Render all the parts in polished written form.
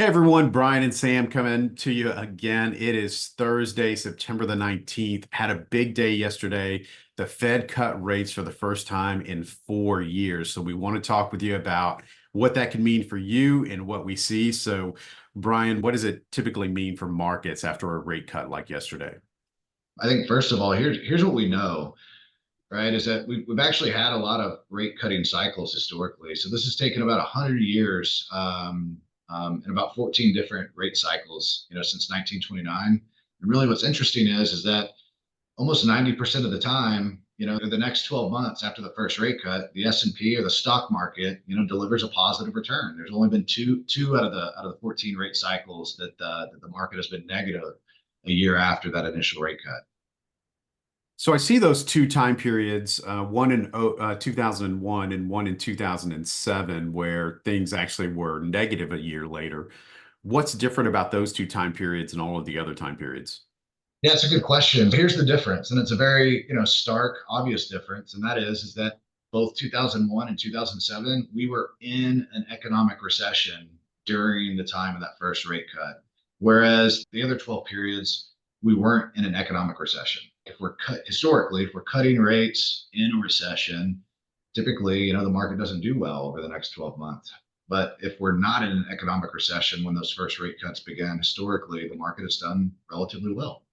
Hey everyone, Brian and Sam coming to you again. It is Thursday, September the 19th. Had a big day yesterday. The Fed cut rates for the first time in 4 years. So we want to talk with you about what that can mean for you and what we see. So, Brian, what does it typically mean for markets after a rate cut like yesterday? I think first of all, here's what we know, right? Is that we've actually had a lot of rate cutting cycles historically. So this has taken about 100 years and about 14 different rate cycles, since 1929. And really, what's interesting is that almost 90% of the time, the next 12 months after the first rate cut, the S&P or the stock market, delivers a positive return. There's only been two out of the 14 rate cycles that the market has been negative a year after that initial rate cut. So I see those two time periods, one in 2001 and one in 2007, where things actually were negative a year later. What's different about those two time periods and all of the other time periods? Yeah, it's a good question. Here's the difference, and it's a very, stark, obvious difference, and that is that both 2001 and 2007, we were in an economic recession during the time of that first rate cut. Whereas the other 12 periods, we weren't in an economic recession. If we're cutting rates in a recession, typically, the market doesn't do well over the next 12 months. But if we're not in an economic recession when those first rate cuts began, historically, the market has done relatively well.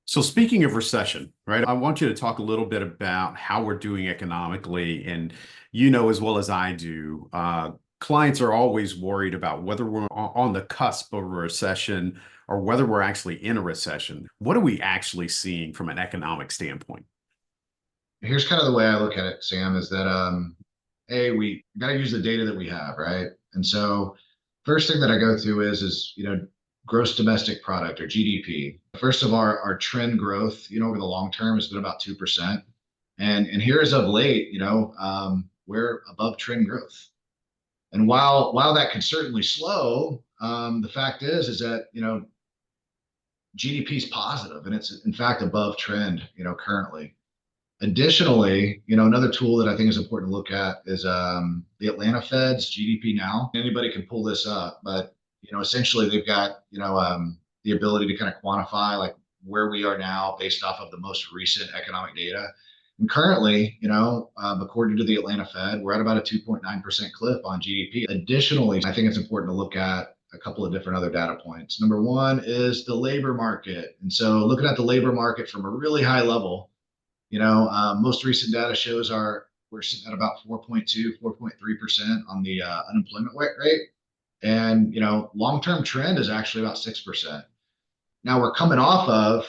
So speaking of recession, right, I want you to talk a little bit about how we're doing economically. And you know as well as I do, clients are always worried about whether we're on the cusp of a recession or whether we're actually in a recession. What are we actually seeing from an economic standpoint? Here's kind of the way I look at it, Sam, is that hey, we got to use the data that we have, right? And so first thing that I go through is gross domestic product or GDP. First of our trend growth, over the long term has been about 2%. And here as of late, we're above trend growth. And while that can certainly slow, the fact is that GDP is positive and it's in fact above trend, currently. Additionally, another tool that I think is important to look at is the Atlanta Fed's GDP now. Anybody can pull this up, but essentially they've got the ability to kind of quantify like where we are now based off of the most recent economic data. And currently, according to the Atlanta Fed, we're at about a 2.9% clip on GDP. Additionally, I think it's important to look at a couple of different other data points. Number one is the labor market. And so looking at the labor market from a really high level, most recent data shows we're sitting at about 4.2, 4.3% on the unemployment rate. And, long-term trend is actually about 6%. Now we're coming off of,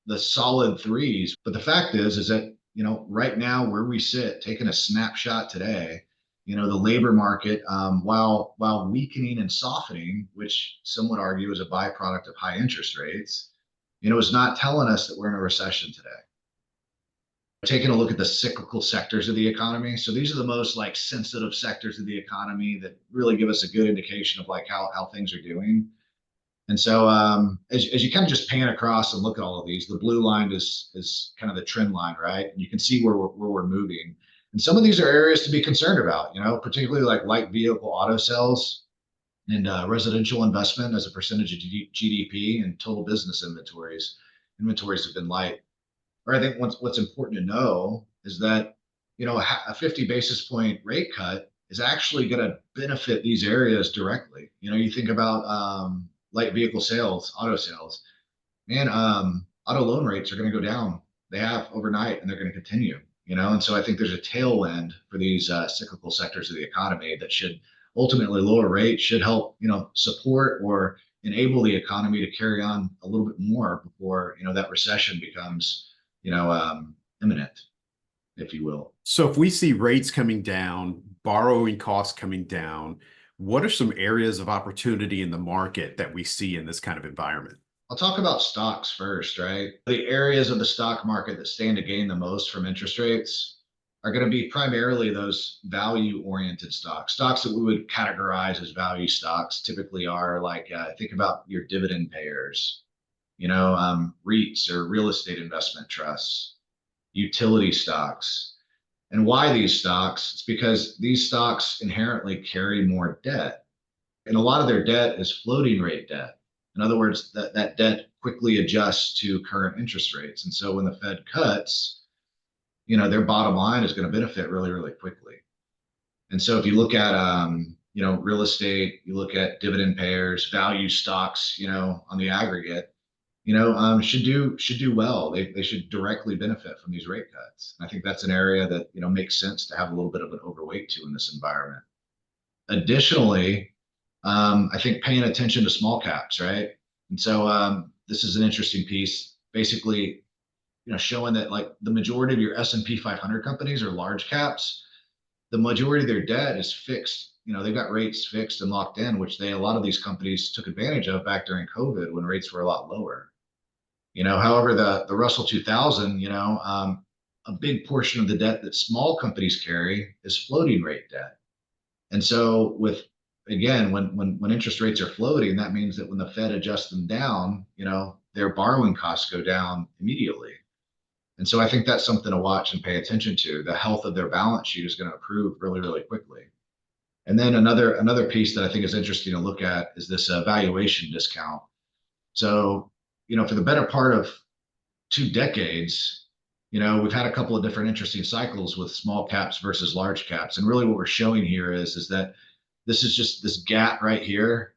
the solid threes. But the fact is that, right now where we sit, taking a snapshot today, the labor market, while weakening and softening, which some would argue is a byproduct of high interest rates, is not telling us that we're in a recession today. Taking a look at the cyclical sectors of the economy. So these are the most like sensitive sectors of the economy that really give us a good indication of like how things are doing. And so as you kind of just pan across and look at all of these, the blue line is kind of the trend line, right? And you can see where we're moving. And some of these are areas to be concerned about, particularly like light vehicle auto sales and residential investment as a percentage of GDP and total business inventories. Inventories have been light. Or I think what's important to know is that a 50 basis point rate cut is actually going to benefit these areas directly. You think about light vehicle sales, auto sales, and auto loan rates are going to go down. They have overnight, and they're going to continue. And so I think there's a tailwind for these cyclical sectors of the economy that should ultimately lower rates should help support or enable the economy to carry on a little bit more before that recession becomes imminent, if you will. So if we see rates coming down, borrowing costs coming down, what are some areas of opportunity in the market that we see in this kind of environment? I'll talk about stocks first, right? The areas of the stock market that stand to gain the most from interest rates are going to be primarily those value oriented stocks that we would categorize as value stocks typically are like think about your dividend payers, REITs or real estate investment trusts, utility stocks. And why these stocks? It's because these stocks inherently carry more debt. And a lot of their debt is floating rate debt. In other words, that debt quickly adjusts to current interest rates. And so when the Fed cuts, their bottom line is going to benefit really, really quickly. And so if you look at, real estate, you look at dividend payers, value stocks, on the aggregate, should do well. They should directly benefit from these rate cuts. And I think that's an area that, makes sense to have a little bit of an overweight to in this environment. Additionally, I think paying attention to small caps, right? And so this is an interesting piece, basically, showing that like the majority of your S&P 500 companies are large caps. The majority of their debt is fixed. They've got rates fixed and locked in, which a lot of these companies took advantage of back during COVID when rates were a lot lower. However, the Russell 2000, a big portion of the debt that small companies carry is floating rate debt. And so again, when interest rates are floating, that means that when the Fed adjusts them down, their borrowing costs go down immediately. And so I think that's something to watch and pay attention to. The health of their balance sheet is going to improve really, really quickly. And then another piece that I think is interesting to look at is this valuation discount. So, for the better part of 2 decades, we've had a couple of different interesting cycles with small caps versus large caps. And really what we're showing here is that this is just this gap right here.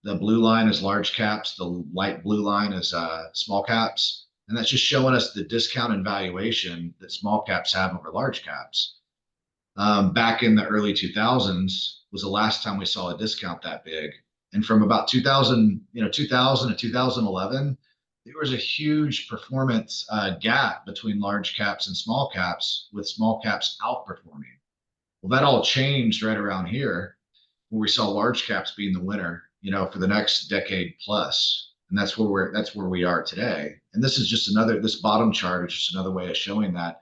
The blue line is large caps. The light blue line is small caps. And that's just showing us the discount in valuation that small caps have over large caps. Back in the early 2000s was the last time we saw a discount that big. And from about 2000 to 2011, there was a huge performance gap between large caps and small caps, with small caps outperforming. Well, that all changed right around here, where we saw large caps being the winner, for the next decade plus. And that's where we are today. And this is just this bottom chart is just another way of showing that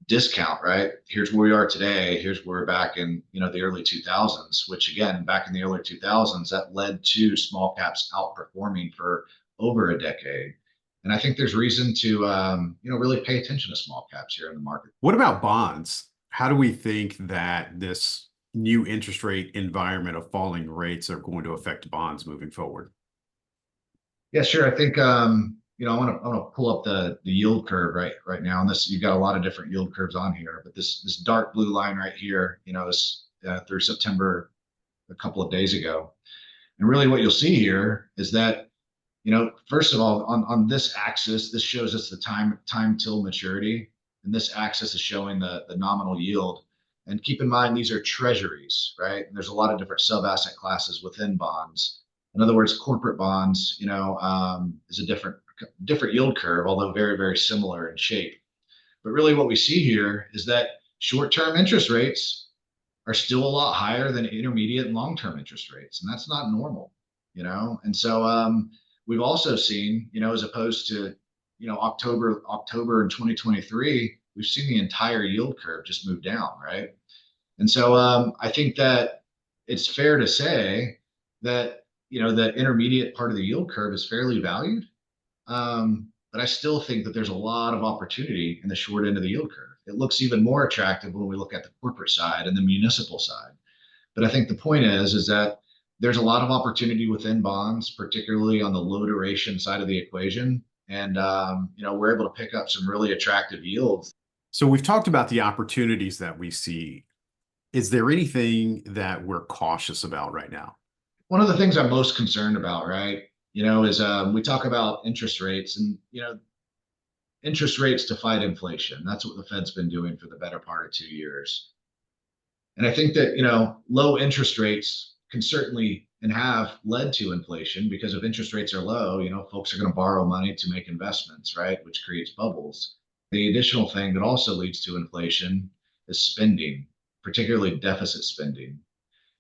discount, right? Here's where we are today. Here's where we're back in, the early 2000s, which again, back in the early 2000s, that led to small caps outperforming for over a decade. And I think there's reason to, really pay attention to small caps here in the market. What about bonds? How do we think that this new interest rate environment of falling rates are going to affect bonds moving forward? Yeah, sure. I think, I want to pull up the yield curve right now. And you've got a lot of different yield curves on here, but this dark blue line right here, is through September a couple of days ago. And really what you'll see here is that, first of all, on this axis, this shows us the time till maturity. And this axis is showing the nominal yield. And keep in mind, these are treasuries, right? And there's a lot of different sub-asset classes within bonds. In other words, corporate bonds, is a different yield curve, although very, very similar in shape. But really what we see here is that short-term interest rates are still a lot higher than intermediate and long-term interest rates. And that's not normal, And so we've also seen, as opposed to, October in 2023, we've seen the entire yield curve just move down, right? And so I think that it's fair to say that, the intermediate part of the yield curve is fairly valued. But I still think that there's a lot of opportunity in the short end of the yield curve. It looks even more attractive when we look at the corporate side and the municipal side. But I think the point is that there's a lot of opportunity within bonds, particularly on the low duration side of the equation. And, we're able to pick up some really attractive yields. So we've talked about the opportunities that we see. Is there anything that we're cautious about right now? One of the things I'm most concerned about, right, is we talk about interest rates and, interest rates to fight inflation. That's what the Fed's been doing for the better part of 2 years. And I think that, low interest rates can certainly and have led to inflation, because if interest rates are low, folks are going to borrow money to make investments, right, which creates bubbles. The additional thing that also leads to inflation is spending, particularly deficit spending.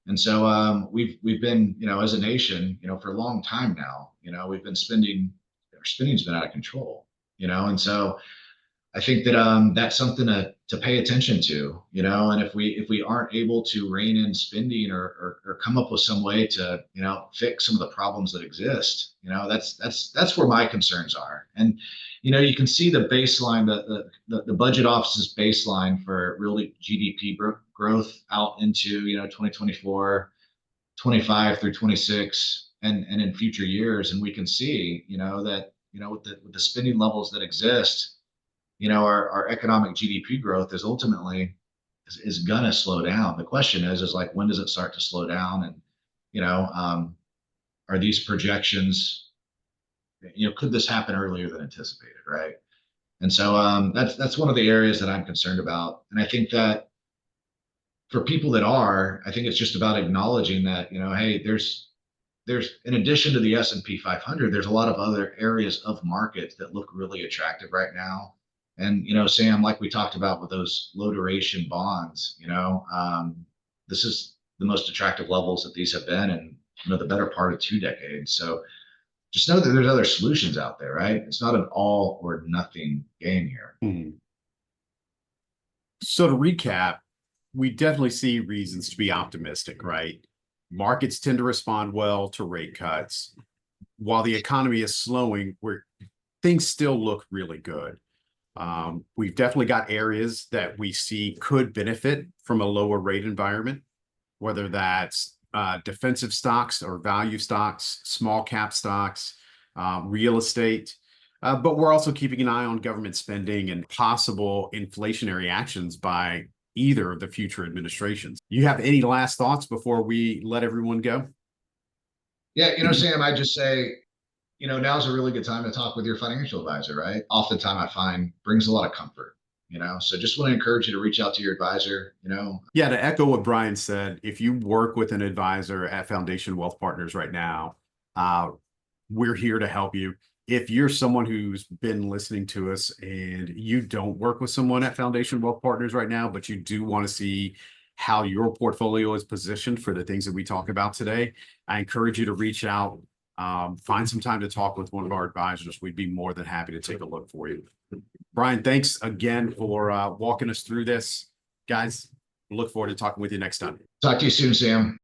And so we've been, as a nation, for a long time now, we've been our spending's been out of control, and so I think that that's something to pay attention to, and if we aren't able to rein in spending or come up with some way to, fix some of the problems that exist, that's where my concerns are. And, you can see the baseline, the budget office's baseline for really GDP growth out into, 2024, 25 through 26 and in future years. And we can see, that, with the spending levels that exist, our economic GDP growth is ultimately is gonna slow down. The question is like, when does it start to slow down? And, are these projections, could this happen earlier than anticipated, right? And so that's one of the areas that I'm concerned about. And I think that for people that are, I think it's just about acknowledging that, hey, there's in addition to the S&P 500, there's a lot of other areas of markets that look really attractive right now. And, Sam, like we talked about with those low duration bonds, this is the most attractive levels that these have been in, the better part of 2 decades. So just know that there's other solutions out there, right? It's not an all or nothing game here. Mhm. So to recap, we definitely see reasons to be optimistic, right? Markets tend to respond well to rate cuts. While the economy is slowing, where things still look really good. We've definitely got areas that we see could benefit from a lower rate environment, whether that's defensive stocks or value stocks, small cap stocks, real estate. But we're also keeping an eye on government spending and possible inflationary actions by either of the future administrations. You have any last thoughts before we let everyone go? Yeah, Sam, I just say, now's a really good time to talk with your financial advisor, right? Oftentimes I find brings a lot of comfort, so just want to encourage you to reach out to your advisor, Yeah, to echo what Brian said, if you work with an advisor at Foundation Wealth Partners right now, we're here to help you. If you're someone who's been listening to us and you don't work with someone at Foundation Wealth Partners right now, but you do want to see how your portfolio is positioned for the things that we talk about today, I encourage you to reach out, find some time to talk with one of our advisors. We'd be more than happy to take a look for you. Brian, thanks again for walking us through this. Guys, look forward to talking with you next time. Talk to you soon, Sam.